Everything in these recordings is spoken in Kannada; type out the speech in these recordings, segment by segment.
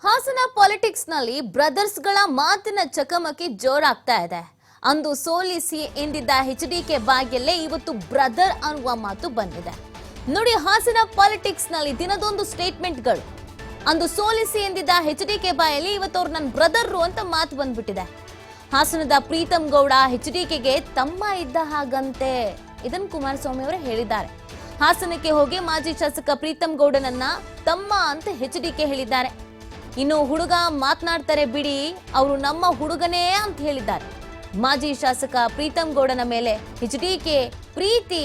ಹಾಸನ ಪಾಲಿಟಿಕ್ಸ್ ನಲ್ಲಿ ಬ್ರದರ್ಸ್ಗಳ ಮಾತಿನ ಚಕಮಕಿ ಜೋರಾಗ್ತಾ ಇದೆ. ಅಂದು ಸೋಲಿಸಿ ಎಂದಿದ್ದ ಎಚ್ಡಿಕೆ ಬಾಯಲ್ಲೇ ಇವತ್ತು ಬ್ರದರ್ ಅನ್ನುವ ಮಾತು ಬಂದಿದೆ. ನೋಡಿ, ಹಾಸನ ಪಾಲಿಟಿಕ್ಸ್ ನಲ್ಲಿ ದಿನದೊಂದು ಸ್ಟೇಟ್ಮೆಂಟ್ಗಳು. ಅಂದು ಸೋಲಿಸಿ ಎಂದಿದ್ದ ಎಚ್ಡಿಕೆ ಬಾಯಲ್ಲಿ ಇವತ್ತು ಅವ್ರು ನನ್ನ ಬ್ರದರ್ ಅಂತ ಮಾತು ಬಂದ್ಬಿಟ್ಟಿದೆ. ಹಾಸನದ ಪ್ರೀತಮ್ ಗೌಡ ಎಚ್ಡಿಕೆಗೆ ತಮ್ಮ ಇದ್ದ ಹಾಗಂತೆ, ಇದನ್ನು ಕುಮಾರಸ್ವಾಮಿ ಅವರು ಹೇಳಿದ್ದಾರೆ. ಹಾಸನಕ್ಕೆ ಹೋಗಿ ಮಾಜಿ ಶಾಸಕ ಪ್ರೀತಮ್ ಗೌಡನನ್ನ ತಮ್ಮ ಅಂತ ಎಚ್ಡಿಕೆ ಹೇಳಿದ್ದಾರೆ. ಇನ್ನು ಹುಡುಗ ಮಾತನಾಡ್ತಾರೆ ಬಿಡಿ, ಅವರು ನಮ್ಮ ಹುಡುಗನೇ ಅಂತ ಹೇಳಿದ್ದಾರೆ. ಮಾಜಿ ಶಾಸಕ ಪ್ರೀತಮ್ ಗೌಡನ ಮೇಲೆ ಎಚ್ಡಿಕೆ ಪ್ರೀತಿ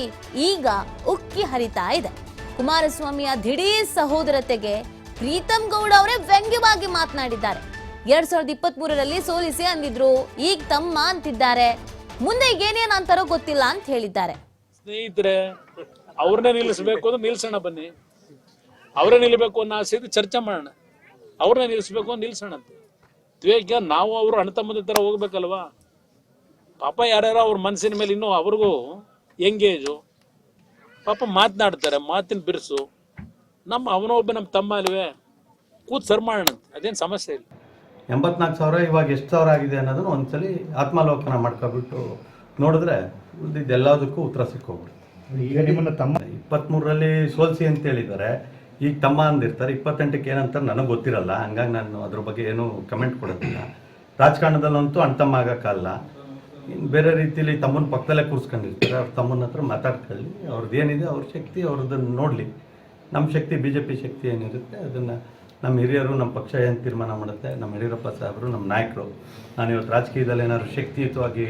ಈಗ ಉಕ್ಕಿ ಹರಿತಾ ಇದೆ. ಕುಮಾರಸ್ವಾಮಿಯ ದಿಢೀರ್ ಸಹೋದರತೆಗೆ ಪ್ರೀತಮ್ ಗೌಡ ಅವರೇ ವ್ಯಂಗ್ಯವಾಗಿ ಮಾತನಾಡಿದ್ದಾರೆ. 2023ರಲ್ಲಿ ಸೋಲಿಸಿ ಅಂದಿದ್ರು, ಈಗ ತಮ್ಮ ಅಂತಿದ್ದಾರೆ. ಮುಂದೆ ಏನೇನ್ ಅಂತಾರೋ ಗೊತ್ತಿಲ್ಲ ಅಂತ ಹೇಳಿದ್ದಾರೆ. ಸ್ನೇಹಿತರೆ, ಅವ್ರನ್ನೇ ನಿಲ್ಲಿಸಬೇಕು ಅಂದ್ರೆ ನಿಲ್ಸೋಣ, ಬನ್ನಿ. ಅವರೇ ನಿಲ್ಲಬೇಕು ಅನ್ನೋ ಆಸೆ ಇದೆ, ಚರ್ಚೆ ಮಾಡೋಣ. ಅವ್ರನ್ನೇ ನಿಲ್ಲಿಸಬೇಕು ನಿಲ್ಸೋಣಂತೆ. ದ್ವೇಷ ನಾವು ಅವರು ಅಣ್ಣತಮ್ಮದ ತರ ಹೋಗ್ಬೇಕಲ್ವಾ? ಪಾಪ ಯಾರ್ಯಾರೋ ಅವ್ರ ಮನಸ್ಸಿನ ಮೇಲೆ ಇನ್ನೂ ಅವ್ರಿಗೂ ಎಂಗೇಜು, ಪಾಪ ಮಾತನಾಡ್ತಾರೆ, ಮಾತಿನ ಬಿರುಸು. ಅವನೊಬ್ಬ ನಮ್ಮ ತಮ್ಮ ಅಲ್ವೇ, ಕೂತ್ ಸರ್ ಮಾಡೋಣಂತೆ, ಅದೇನು ಸಮಸ್ಯೆ ಇಲ್ಲ. 84,000 ಇವಾಗ ಎಷ್ಟು ಸಾವಿರ ಆಗಿದೆ ಅನ್ನೋದನ್ನ ಒಂದ್ಸಲಿ ಆತ್ಮಾಲೋಕನ ಮಾಡ್ಕೊಬಿಟ್ಟು ನೋಡಿದ್ರೆ ಇದೆಲ್ಲದಕ್ಕೂ ಉತ್ತರ ಸಿಕ್ಕೋಗ್ಬಿಡುತ್ತೆ. ಈಗ ನಿಮ್ಮನ್ನ ತಮ್ಮ 23ರಲ್ಲಿ ಸೋಲ್ಸಿ ಅಂತ ಹೇಳಿದ್ದಾರೆ, ಈಗ ತಮ್ಮ ಅಂದಿರ್ತಾರೆ. 28ಕ್ಕೆ ಏನಂತಾರೆ ನನಗೆ ಗೊತ್ತಿರಲ್ಲ, ಹಂಗಾಗಿ ನಾನು ಅದ್ರ ಬಗ್ಗೆ ಏನು ಕಮೆಂಟ್ ಕೊಡೋದಿಲ್ಲ. ರಾಜಕಾರಣದಲ್ಲಂತೂ ಅಣ್ತಮ್ಮ ಆಗೋಕ್ಕಲ್ಲ. ಇನ್ನು ಬೇರೆ ರೀತಿಯಲ್ಲಿ ತಮ್ಮನ ಪಕ್ಕದಲ್ಲೇ ಕೂರಿಸ್ಕೊಂಡಿರ್ತಾರೆ. ಅವ್ರ ತಮ್ಮನ ಹತ್ರ ಮಾತಾಡ್ಕೊಳ್ಳಿ, ಅವ್ರದ್ದು ಏನಿದೆ ಅವ್ರ ಶಕ್ತಿ ಅವ್ರದ್ದನ್ನು ನೋಡಲಿ. ನಮ್ಮ ಶಕ್ತಿ BJP ಶಕ್ತಿ ಏನಿರುತ್ತೆ ಅದನ್ನು ನಮ್ಮ ಹಿರಿಯರು, ನಮ್ಮ ಪಕ್ಷ ಏನು ತೀರ್ಮಾನ ಮಾಡುತ್ತೆ, ನಮ್ಮ ಯಡಿಯೂರಪ್ಪ ಸಾಹೇಬರು, ನಮ್ಮ ನಾಯಕರು. ನಾನು ಇವತ್ತು ರಾಜಕೀಯದಲ್ಲಿ ಏನಾದ್ರು ಶಕ್ತಿಯುತವಾಗಿ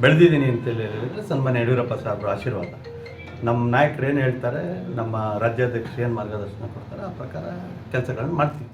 ಬೆಳೆದಿದ್ದೀನಿ ಅಂತೇಳಿ ಹೇಳಿದರೆ ಸನ್ಮಾನ್ಯ ಯಡಿಯೂರಪ್ಪ ಸಾಹೇಬರು ಆಶೀರ್ವಾದ. ನಮ್ಮ ನಾಯಕರು ಏನು ಹೇಳ್ತಾರೆ, ನಮ್ಮ ರಾಜ್ಯಾಧ್ಯಕ್ಷರು ಏನು ಮಾರ್ಗದರ್ಶನ ಕೊಡ್ತಾರೆ, ಆ ಪ್ರಕಾರ ಕೆಲಸಗಳನ್ನು ಮಾಡ್ತೀವಿ.